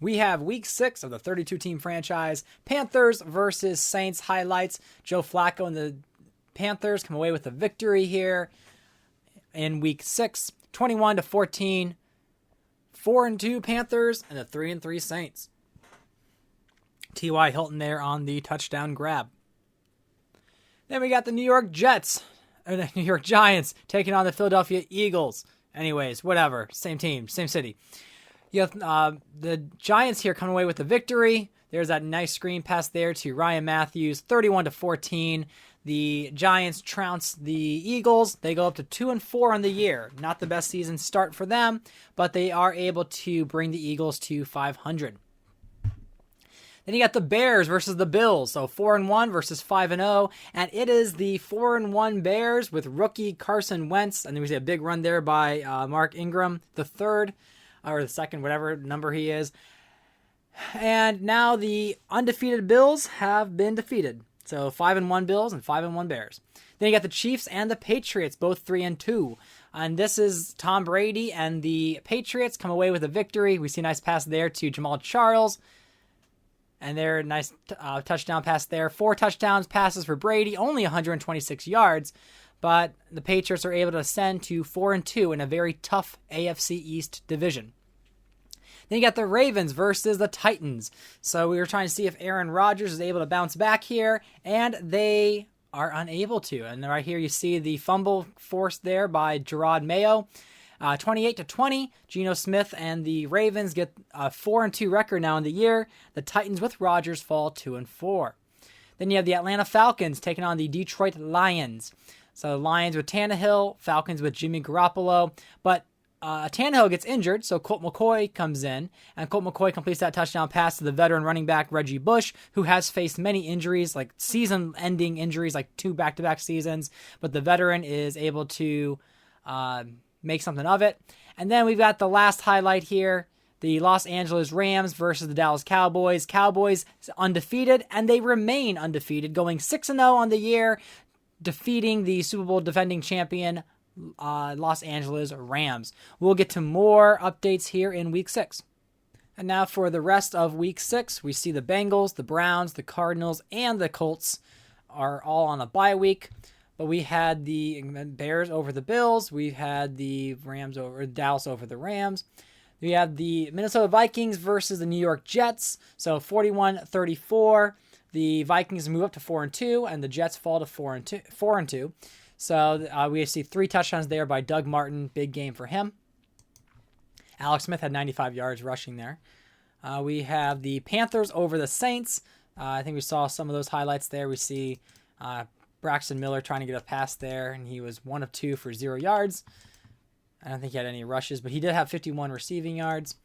We have week 6 of the 32-team franchise. Panthers versus Saints highlights. Joe Flacco and the Panthers come away with a victory here in week 6, 21-14. 4-2 Panthers and the 3-3 Saints. T.Y. Hilton there on the touchdown grab. Then we got the New York Giants taking on the Philadelphia Eagles. Anyways, whatever. Same team, same city. You have the Giants here coming away with the victory. There's that nice screen pass there to Ryan Matthews, 31-14. The Giants trounce the Eagles. They go up to 2-4 on the year. Not the best season start for them, but they are able to bring the Eagles to 500. Then you got the Bears versus the Bills. So 4-1 versus 5-0. And it is the 4-1 Bears with rookie Carson Wentz. And then we see a big run there by Mark Ingram, the third, or the second, whatever number he is. And now the undefeated Bills have been defeated. So 5-1 Bills and 5-1 Bears. Then you got the Chiefs and the Patriots, both 3-2. And this is Tom Brady and the Patriots come away with a victory. We see a nice pass there to Jamal Charles. And there, nice touchdown pass there. 4 touchdowns passes for Brady, only 126 yards. But the Patriots are able to ascend to 4-2 in a very tough AFC East division. Then you got the Ravens versus the Titans. So we were trying to see if Aaron Rodgers is able to bounce back here, and they are unable to. And right here you see the fumble forced there by Gerard Mayo. 28-20, Geno Smith and the Ravens get a 4-2 record now in the year. The Titans with Rodgers fall 2-4. Then you have the Atlanta Falcons taking on the Detroit Lions. So Lions with Tannehill, Falcons with Jimmy Garoppolo. But Tannehill gets injured, so Colt McCoy comes in, and Colt McCoy completes that touchdown pass to the veteran running back Reggie Bush, who has faced many injuries, like season-ending injuries, like 2 back-to-back seasons, but the veteran is able to make something of it. And then we've got the last highlight here, the Los Angeles Rams versus the Dallas Cowboys. Cowboys undefeated, and they remain undefeated, going 6-0 on the year, defeating the Super Bowl defending champion Los Angeles Rams. We'll get to more updates here in Week 6. And now for the rest of Week 6, we see the Bengals, the Browns, the Cardinals, and the Colts are all on a bye week. But we had the Bears over the Bills. We had the Dallas over the Rams. We have the Minnesota Vikings versus the New York Jets. So 41-34. The Vikings move up to 4-2, and the Jets fall to 4-2. So we see 3 touchdowns there by Doug Martin. Big game for him. Alex Smith had 95 yards rushing there. We have the Panthers over the Saints. I think we saw some of those highlights there. We see Braxton Miller trying to get a pass there, and he was 1 of 2 for 0 yards. I don't think he had any rushes, but he did have 51 receiving yards.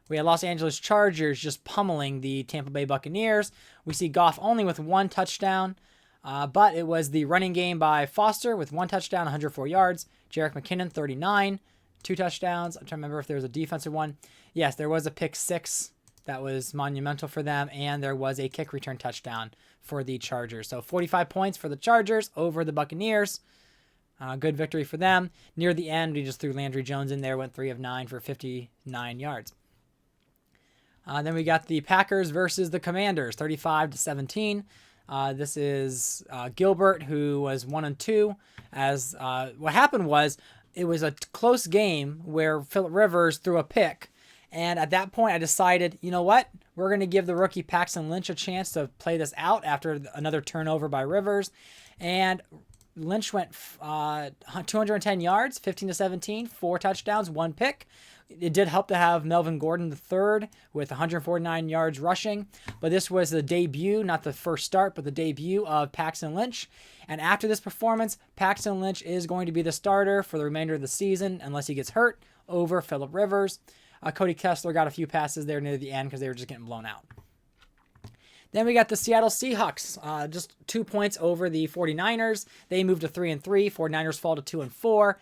We had Los Angeles Chargers just pummeling the Tampa Bay Buccaneers. We see Goff only with 1 touchdown. But it was the running game by Foster with 1 touchdown, 104 yards. Jerick McKinnon, 39, 2 touchdowns. I'm trying to remember if there was a defensive one. Yes, there was a pick 6 that was monumental for them, and there was a kick return touchdown for the Chargers. So 45 points for the Chargers over the Buccaneers. Good victory for them. Near the end, we just threw Landry Jones in there, went 3 of 9 for 59 yards. Then we got the Packers versus the Commanders, 35-17. This is Gilbert, who was 1-2. As what happened was, it was a close game where Phillip Rivers threw a pick, and at that point, I decided, you know what, we're going to give the rookie Paxton Lynch a chance to play this out after another turnover by Rivers, and Lynch went 210 yards, 15-17, 4 touchdowns, 1 pick. It did help to have Melvin Gordon III with 149 yards rushing, but this was the debut, not the first start, but the debut of Paxton Lynch. And after this performance, Paxton Lynch is going to be the starter for the remainder of the season, unless he gets hurt, over Phillip Rivers. Cody Kessler got a few passes there near the end because they were just getting blown out. Then we got the Seattle Seahawks, just 2 points over the 49ers. They moved to 3-3. 49ers fall to 2-4.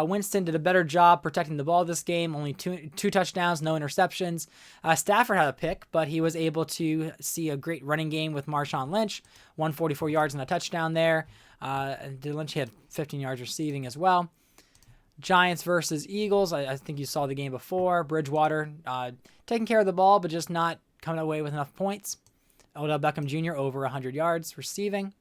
Winston did a better job protecting the ball this game. Only two touchdowns, no interceptions. Stafford had a pick, but he was able to see a great running game with Marshawn Lynch. 144 yards and a touchdown there. Lynch had 15 yards receiving as well. Giants versus Eagles. I think you saw the game before. Bridgewater taking care of the ball, but just not coming away with enough points. Odell Beckham Jr. over 100 yards receiving.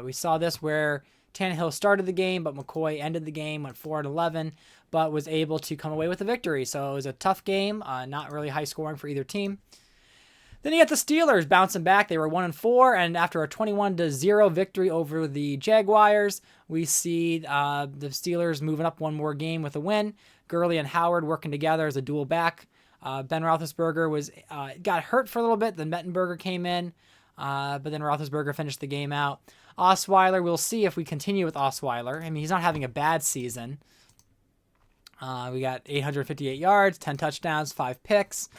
We saw this where Tannehill started the game, but McCoy ended the game, went 4-11, but was able to come away with a victory. So it was a tough game, not really high scoring for either team. Then you get the Steelers bouncing back. They were 1-4, and after a 21-0 victory over the Jaguars, we see the Steelers moving up one more game with a win. Gurley and Howard working together as a dual back. Ben Roethlisberger got hurt for a little bit. Then Mettenberger came in, but then Roethlisberger finished the game out. Osweiler, we'll see if we continue with Osweiler. I mean, he's not having a bad season. We got 858 yards, 10 touchdowns, 5 picks.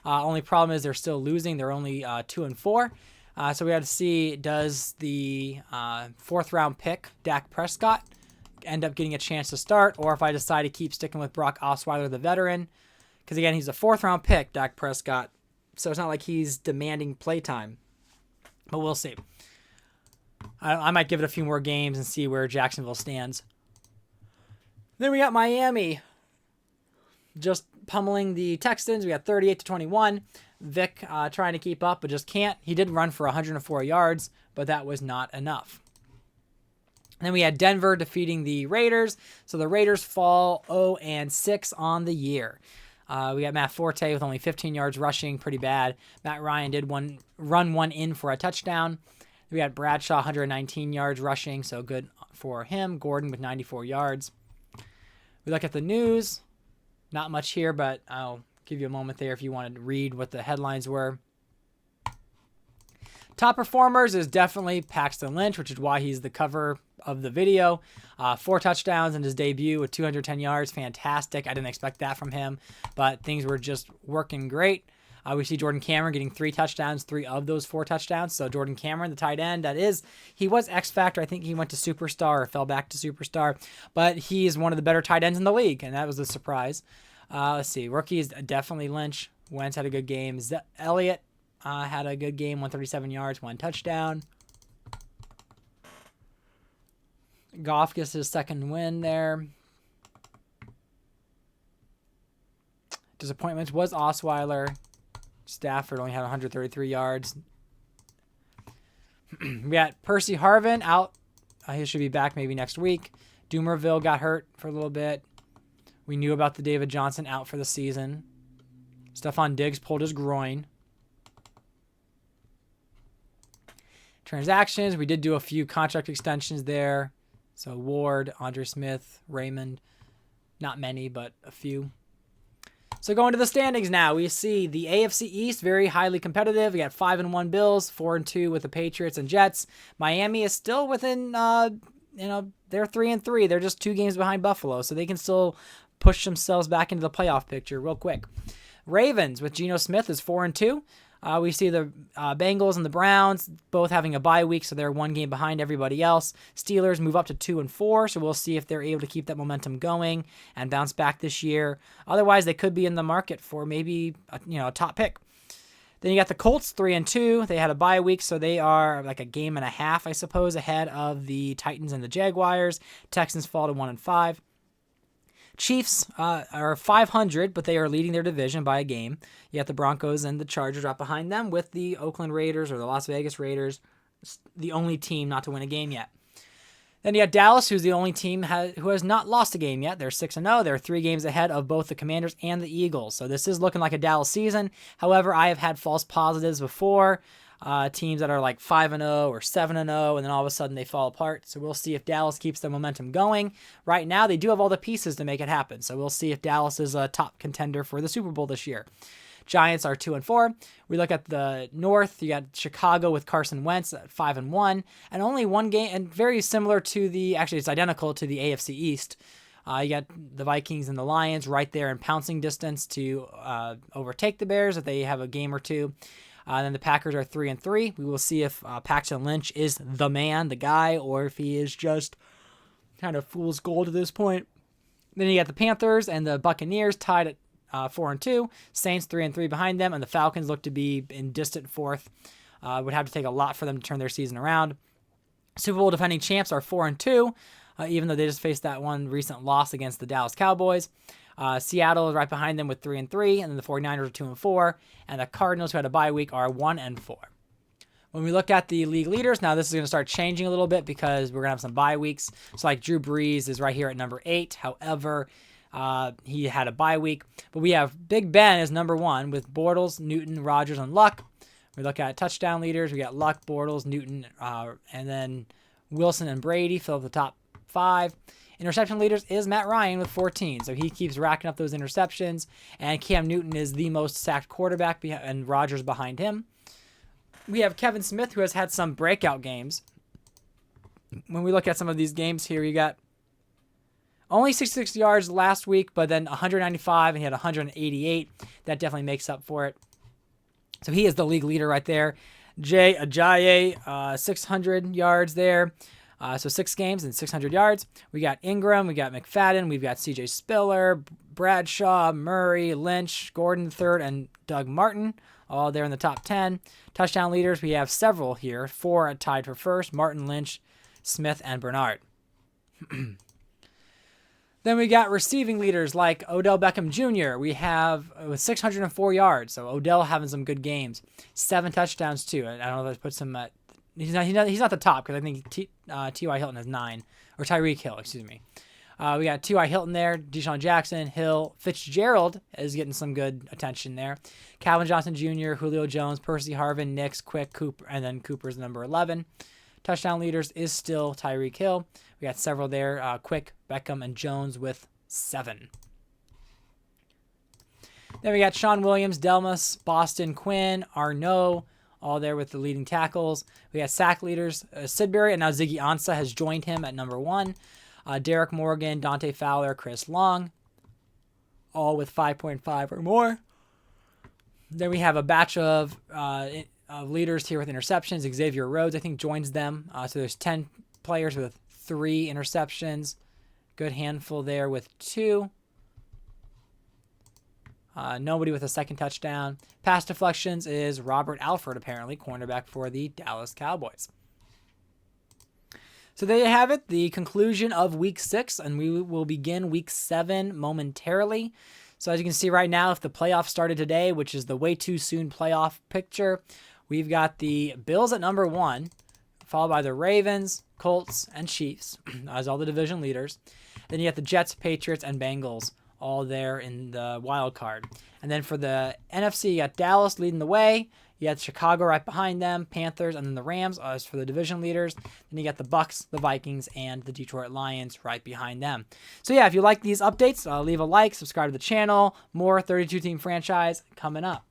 Only problem is they're still losing. They're only 2-4. So we have to see, does the 4th round pick, Dak Prescott, end up getting a chance to start, or if I decide to keep sticking with Brock Osweiler, the veteran. Because again, he's a 4th round pick, Dak Prescott. So it's not like he's demanding playtime. But we'll see. I might give it a few more games and see where Jacksonville stands. Then we got Miami just pummeling the Texans. We got 38-21. Vic trying to keep up, but just can't. He did run for 104 yards, but that was not enough. Then we had Denver defeating the Raiders. So the Raiders fall 0-6 on the year. We got Matt Forte with only 15 yards rushing, pretty bad. Matt Ryan did run one in for a touchdown. We had Bradshaw, 119 yards rushing, so good for him. Gordon with 94 yards. We look at the news. Not much here, but I'll give you a moment there if you want to read what the headlines were. Top performers is definitely Paxton Lynch, which is why he's the cover of the video. 4 touchdowns in his debut with 210 yards. Fantastic. I didn't expect that from him, but things were just working great. We see Jordan Cameron getting 3 touchdowns, 3 of those 4 touchdowns. So Jordan Cameron, the tight end, he was X Factor. I think he went to Superstar or fell back to Superstar, but he's one of the better tight ends in the league, and that was a surprise. Let's see. Rookies, definitely Lynch. Wentz had a good game. Elliott had a good game, 137 yards, 1 touchdown. Goff gets his 2nd win there. Disappointments was Osweiler. Stafford only had 133 yards. We got Percy Harvin out. He should be back maybe next week. Doomerville got hurt for a little bit. We knew about the David Johnson out for the season. Stephon Diggs pulled his groin. Transactions, we did do a few contract extensions there. So Ward, Andre Smith, Raymond. Not many, but a few. So going to the standings now, we see the AFC East very highly competitive. We got 5-1 Bills, 4-2 with the Patriots and Jets. Miami is still within, they're 3-3. They're just 2 games behind Buffalo, so they can still push themselves back into the playoff picture real quick. Ravens with Geno Smith is 4-2. We see the Bengals and the Browns both having a bye week, so they're 1 game behind everybody else. Steelers move up to 2-4, so we'll see if they're able to keep that momentum going and bounce back this year. Otherwise, they could be in the market for maybe a top pick. Then you got the Colts, 3-2. They had a bye week, so they are like a game and a half, I suppose, ahead of the Titans and the Jaguars. Texans fall to 1-5. Chiefs are 500, but they are leading their division by a game. You got the Broncos and the Chargers right behind them, with the Oakland Raiders or the Las Vegas Raiders, the only team not to win a game yet. Then you got Dallas, who's the only team who has not lost a game yet. They're 6-0. They're 3 games ahead of both the Commanders and the Eagles. So this is looking like a Dallas season. However, I have had false positives before. Teams that are like 5-0 or 7-0, and then all of a sudden they fall apart. So we'll see if Dallas keeps the momentum going. Right now, they do have all the pieces to make it happen. So we'll see if Dallas is a top contender for the Super Bowl this year. Giants are 2-4. We look at the North. You got Chicago with Carson Wentz at 5-1, and only 1 game, and very similar to actually it's identical to the AFC East. You got the Vikings and the Lions right there in pouncing distance to overtake the Bears if they have a game or two. Then the Packers are 3-3. We will see if Paxton Lynch is the man, the guy, or if he is just kind of fool's gold at this point. Then you got the Panthers and the Buccaneers tied at 4-2. Saints 3-3 behind them, and the Falcons look to be in distant 4th. Would have to take a lot for them to turn their season around. Super Bowl defending champs are 4-2. even though they just faced that one recent loss against the Dallas Cowboys. Seattle is right behind them with 3-3, and then the 49ers are 2-4, and the Cardinals, who had a bye week, are 1-4. When we look at the league leaders, now this is going to start changing a little bit because we're going to have some bye weeks. So like Drew Brees is right here at number 8. However, he had a bye week. But we have Big Ben as number 1 with Bortles, Newton, Rodgers, and Luck. We look at touchdown leaders. We got Luck, Bortles, Newton, and then Wilson and Brady fill up the top 5. Interception leaders is Matt Ryan with 14. So he keeps racking up those interceptions. And Cam Newton is the most sacked quarterback, and Rodgers behind him. We have Kevin Smith, who has had some breakout games. When we look at some of these games here, you got only 66 yards last week, but then 195, and he had 188. That definitely makes up for it. So he is the league leader right there. Jay Ajayi, 600 yards there. So 6 games and 600 yards. We got Ingram, we got McFadden, we've got CJ Spiller, Bradshaw, Murray, Lynch, Gordon III, and Doug Martin, all there in the top 10. Touchdown leaders, we have several here. 4 tied for first: Martin, Lynch, Smith, and Bernard. Then we got receiving leaders like Odell Beckham Jr. We have with 604 yards. So Odell having some good games. 7 touchdowns too. I don't know if that puts him at... He's not the top, because I think T.Y. Hilton has 9. Or Tyreek Hill, excuse me. We got T.Y. Hilton there, Deshaun Jackson, Hill, Fitzgerald is getting some good attention there. Calvin Johnson Jr., Julio Jones, Percy Harvin, Nix, Quick, Cooper, and then Cooper's number 11. Touchdown leaders is still Tyreek Hill. We got several there, Quick, Beckham, and Jones with 7. Then we got Sean Williams, Delmas, Boston, Quinn, Arnaud, all there with the leading tackles. We got sack leaders, Sidbury, and now Ziggy Ansah has joined him at number 1. Derek Morgan, Dante Fowler, Chris Long, all with 5.5 or more. Then we have a batch of leaders here with interceptions. Xavier Rhodes, I think, joins them. So there's 10 players with 3 interceptions. Good handful there with 2. Nobody with a second touchdown. Pass deflections is Robert Alford, apparently, cornerback for the Dallas Cowboys. So there you have it, the conclusion of Week 6, and we will begin Week 7 momentarily. So as you can see right now, if the playoffs started today, which is the way too soon playoff picture, we've got the Bills at number 1, followed by the Ravens, Colts, and Chiefs as all the division leaders. Then you got the Jets, Patriots, and Bengals all there in the wild card. And then for the NFC, you got Dallas leading the way. You got Chicago right behind them, Panthers, and then the Rams as for the division leaders. Then you got the Bucks, the Vikings, and the Detroit Lions right behind them. So yeah, if you like these updates, leave a like, subscribe to the channel. More 32-team franchise coming up.